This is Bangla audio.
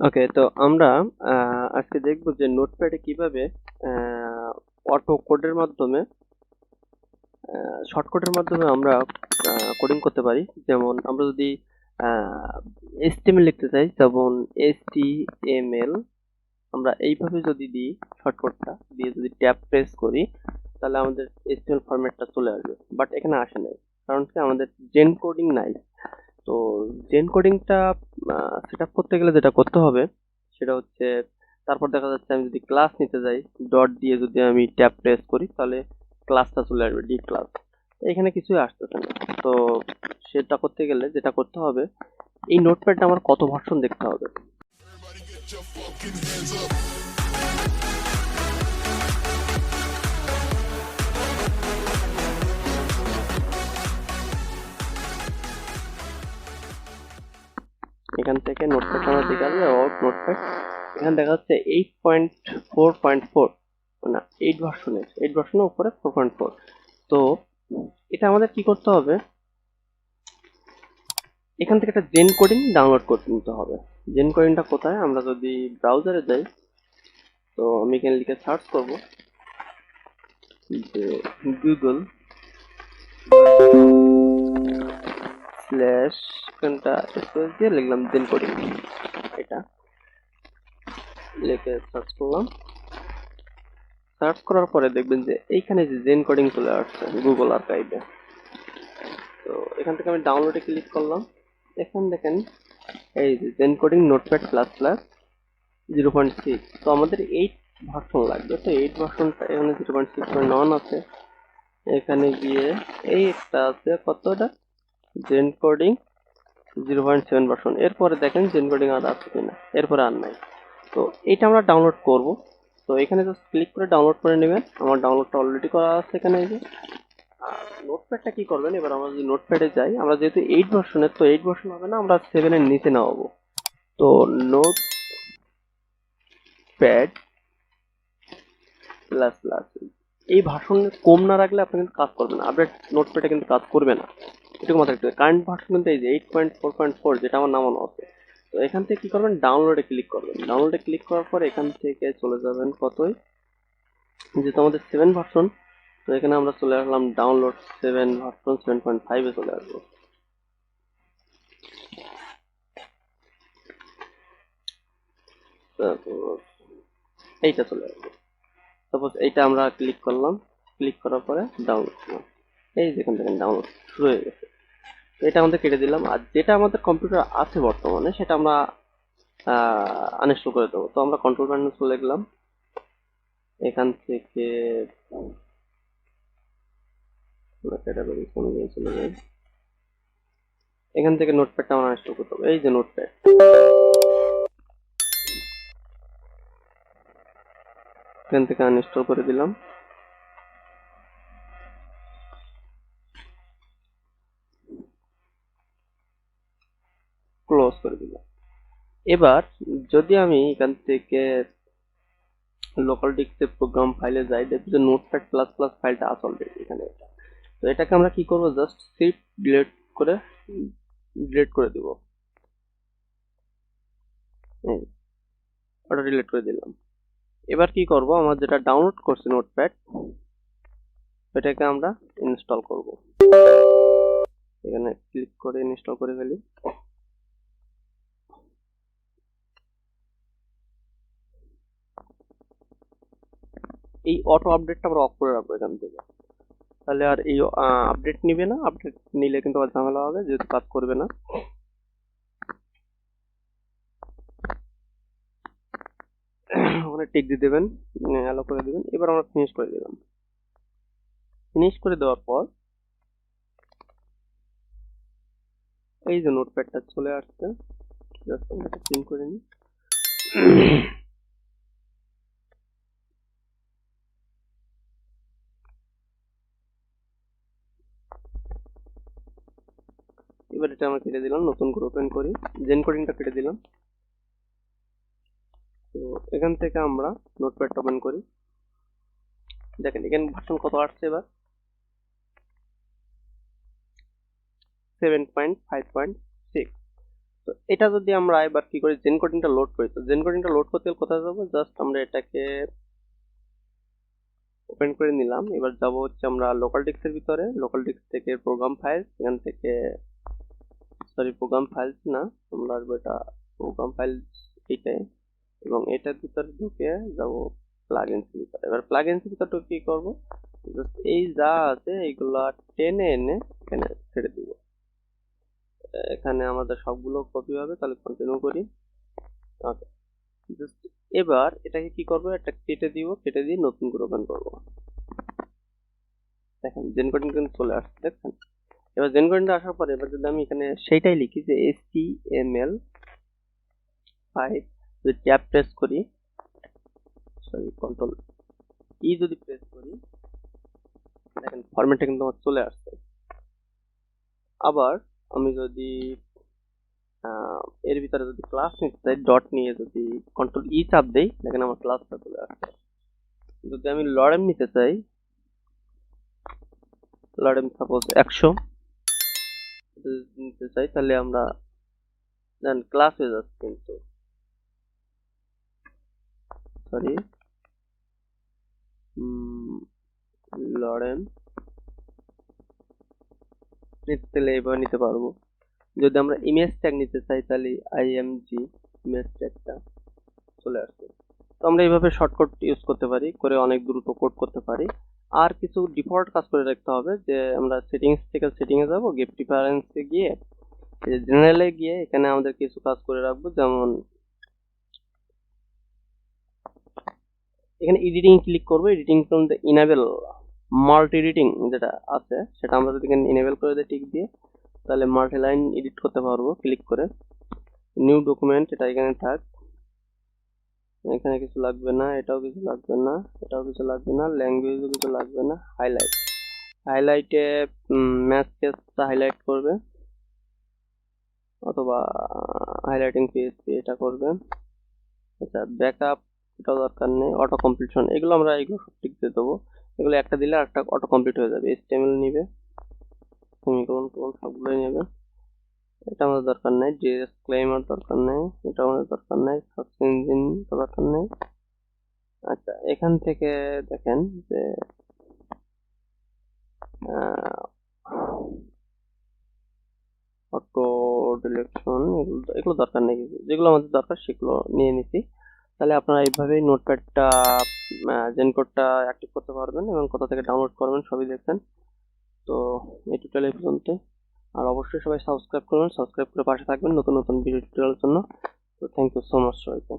ওকে, তো আমরা আজকে দেখব যে নোটপ্যাডে কিভাবে অটো কোডের মাধ্যমে শর্টকাটের মাধ্যমে আমরা কোডিং করতে পারি। যেমন আমরা যদি HTML লিখতে চাই, যেমন HTML আমরা এইভাবে যদি দিই, শর্টকাটটা দিয়ে যদি ট্যাব প্রেস করি, তাহলে আমাদের HTML ফরম্যাটটা চলে আসবে। বাট এখানে আসে নাই, কারণ কি আমাদের জেন কোডিং নাই। তো জেন কোডিংটা সেট আপ করতে গেলে যেটা করতে হবে সেটা হচ্ছে, তারপর দেখা যাচ্ছে আমি যদি ক্লাস নিতে যাই, ডট দিয়ে যদি আমি ট্যাব প্রেস করি, তাহলে ক্লাসটা চলে আসবে, ডি ক্লাস। এখানে কিছুই আসতেছে না। তো সেটা করতে গেলে যেটা করতে হবে, এই নোটপ্যাডটা আমার কত ভার্সন দেখতে হবে। এখান থেকে নোটপ্যাড আমার দিকে আসবে, নোটপ্যাড এখানে দেখা যাচ্ছে 8.4.4, না 8 ভার্সনের উপরে 4.4। তো এটা আমাদের কি করতে হবে, এখান থেকে একটা জেন কোডিং ডাউনলোড করে নিতে হবে। জেন কোডিংটা কোথায়, আমরা যদি ব্রাউজারে যাই, তো আমি এখানে লিখে সার্চ করব যে গুগল স্ল্যাশ, এখানটা স্পেস দিয়ে লিখলাম জেন কোডিং, এটা লিখে সার্চ করলাম। সার্চ করার পরে দেখবেন যে এইখানে যে জেন কোডিং চলে আসছে গুগল আর্কাইভে। তো এখান থেকে আমি ডাউনলোডে ক্লিক করলাম। এখানে দেখেন এই যে Zen coding notepad plus plus 0.6। তো আমাদের 8 ভার্সন লাগবে। তো 8 ভার্সনটা এখানে 0.6.1 আছে। এখানে গিয়ে এই একটা আছে, কতটা, জেন কোডিং 0.7 ভার্সন। এরপরে দেখেন জেন কোডিং আর আছে কিনা, এরপরে আর নাই। তো এটা আমরা ডাউনলোড করব। তো এখানে জাস্ট ক্লিক করে ডাউনলোড করে নেবেন। আমার ডাউনলোডটা অলরেডি করা আছে এখানে। এই যে নোটপ্যাডটা কি করবেন, এবার আমরা যদি নোটপ্যাডে যাই, আমরা যেহেতু 8 ভার্সনের, তো 8 ভার্সন হবে না, আমরা 7 এর নিচে নামাবো। তো নোটপ্যাড প্লাস প্লাস, এই ভার্সন কম না রাখলে আপনি কিন্তু কাজ করবে না, আপডেট নোটপ্যাডে কিন্তু কাজ করবে না। এটুকু মাথায় রাখতে হবে। কারেন্ট ভার্সন কিন্তু এই যে 8.4.4, যেটা আমার নামানো আছে। তো এখান থেকে কি করবেন, ডাউনলোডে ক্লিক করবেন। ডাউনলোডে ক্লিক করার পর এখান থেকে চলে যাবেন কতই, যেহেতু আমাদের 7 ভার্সন, তো এখানে আমরা চলে আসলাম ডাউনলোড 7 ভার্সন 7.5 এ চলে আসবো। তারপর এইটা চলে আসবে। সাপোজ এইটা আমরা ক্লিক করলাম, ক্লিক করার পরে ডাউনলোড করলাম, এই যেখান থেকে ডাউনলোড শুরু হয়ে গেছে। এটা আমাদের কেটে দিলাম। আর যেটা আমাদের কম্পিউটার আছে বর্তমানে, সেটা আমরা আনইনস্টল করে দেবো। তো আমরা কন্ট্রোল প্যানেল চলে গেলাম, এখান থেকে ক্যাটাগরিজ অনুযায়ী চলে যাই। এখান থেকে নোটপ্যাডটা আমরা আনইনস্টল করতে হবে। এই যে নোটপ্যাড, এখান থেকে আনইনস্টল করে দিলাম। ক্লোজ করে দিলাম। এবার যদি আমি এখান থেকে লোকাল ডিস্কে প্রোগ্রাম ফাইলে যাই, দেখবো যে নোটপ্যাড প্লাস প্লাস ফাইলটা আছে অলরেডি এখানে। তো এটাকে আমরা কি করব, জাস্ট শিফট ডিলিট করে দিব। ওটা ডিলিট করে দিলাম। এবার কি করব, আমার যেটা ডাউনলোড করছি নোটপ্যাড, এটাকে আমরা ইনস্টল করব। এখানে ক্লিক করে ইনস্টল করে ফেলি। এই অটো আপডেটটা আমরা অফ করে রাখবো এখান থেকে, তাহলে আর এই আপডেট নিবে না। আপডেট নিলে কিন্তু আবার ঝামেলা হবে, যেহেতু কাজ করবে না। ওখানে টিক দিয়ে দেবেন, অ্যালো করে দেবেন। এবার আমরা ফিনিশ করে দিলাম। ফিনিশ করে দেওয়ার পর এই যে নোটপ্যাডটা চলে আসছে, জাস্ট আমরা এটা প্রিন্ট করে নিই। এবার এটা আমরা কেটে দিলাম, নতুন করে ওপেন করি, জেন কোডিংটা কেটে দিলাম। তো এখান থেকে আমরা নোটপ্যাডটা ওপেন করি। দেখেন এখানে ভার্সন কত আসছে, এবার 7.5.6। তো এটা যদি আমরা এবার কি করি, জেন কোডিংটা লোড করি, তো জেন কোডিংটা লোড করতে গেলে কোথায় যাবো, জাস্ট আমরা এটাকে ওপেন করে নিলাম। এবার যাব হচ্ছে আমরা লোকাল ডিস্কের ভিতরে, লোকাল ডিস্ক থেকে প্রোগ্রাম ফাইল, এখান থেকে সরি প্রোগ্রাম ফাইলস না, আমরা আসবো এটা প্রোগ্রাম ফাইলস এইটাই, এবং এটার ভিতরে ঢুকে যাব প্লাগইনস ভিতরে। এবার প্লাগইনস ভিতরে কি করব, জাস্ট এই যা আছে এইগুলা টেনে এনে এখানে ছেড়ে দিব। এখানে আমাদের সবগুলো কপি হবে, তাহলে কন্টিনিউ করি। ওকে, জাস্ট এবার এটাকে কি করব, এটা কেটে দিব, কেটে দিয়ে নতুন করে ওপেন করব। দেখেন জেন কোডিং কিন্তু চলে আসছে, দেখছেন। এবার জেন কোডিংটা আসার পরে এবার যদি আমি এখানে সেইটাই লিখি যে HTML5, যদি ট্যাব প্রেস করি, সরি কন্ট্রোল ই যদি প্রেস করি, দেখেন ফরম্যাটটা কিন্তু আমার চলে আসছে। আবার আমি যদি এর ভিতরে যদি ক্লাস নিতে চাই, ডট নিয়ে যদি কন্ট্রোল ই চাপ দেই, দেখেন আমার ক্লাসটা চলে আসছে। যদি আমি লরেম নিতে চাই, লরেম সাপোজ 100 নিতে চাই, তাহলে আমরা দেন ক্লাস হয়ে যাচ্ছে, কিন্তু সরি লরেম নিতে চাইলে এইভাবে নিতে পারবো। যদি আমরা ইমেজ ট্যাগ নিতে চাই, তাহলে আইএমজি ইমেজ ট্যাগটা চলে আসছে। তো আমরা এইভাবে শর্টকাট ইউজ করতে পারি, করে অনেক দ্রুত কোড করতে পারি। আর কিছু ডিফল্ট কাজ করে রাখতে হবে, যে আমরা সেটিংস থেকে সেটিংয়ে যাব, গিয়ে প্রিফারেন্সে গিয়ে জেনারেলে গিয়ে এখানে আমাদের কিছু কাজ করে রাখবো, যেমন এখানে এডিটিং ক্লিক করবো, editing from the enable multi editing যেটা আছে সেটা আমরা যদি এখানে ইনেবল করে দিই টিক দিয়ে, তাহলে মাল্টি লাইন এডিট করতে পারবো ক্লিক করে। নিউ ডকুমেন্ট এটা এখানে থাক, এখানে কিছু লাগবে না, এটাও কিছু লাগবে না, এটাও কিছু লাগবে না, ল্যাঙ্গুয়েজও কিছু লাগবে না। হাইলাইট, হাইলাইটে ম্যাচ কেসটা হাইলাইট করবে, অথবা হাইলাইটিং পিএসপি এটা করবে। আচ্ছা ব্যাকআপ এটাও দরকার নেই, অটো কমপ্লিশন এগুলো আমরা এগুলো সব ঠিক দিয়ে দেবো, এগুলো একটা দিলে একটা অটো কমপ্লিট হয়ে যাবে। HTML নিবে, সেমিকোলন কোলন সবগুলোই নেবে, এটা আমাদের দরকার নেই। ডিসক্লেইমার দরকার নেই, এটা আমাদের দরকার নেই। সার্চ ইঞ্জিন দরকার নেই। আচ্ছা এখান থেকে দেখেন যে অটো ডিলেকশন এগুলো দরকার নেই, কিছু যেগুলো আমাদের দরকার সেগুলো নিয়ে নিছি। তাহলে আপনারা এইভাবেই নোটপ্যাডটা জেনকোডটা অ্যাক্টিভ করতে পারবেন, এবং কোথা থেকে ডাউনলোড করবেন সবই দেখবেন। তো এই টিউটোরিয়াল এই পর্যন্ত, আর অবশ্যই সবাই সাবস্ক্রাইব করবেন, সাবস্ক্রাইব করে পাশে থাকবেন নতুন নতুন ভিডিও টিউটোরিয়ালের জন্য। তো থ্যাংক ইউ সো মাচ সবাইকে।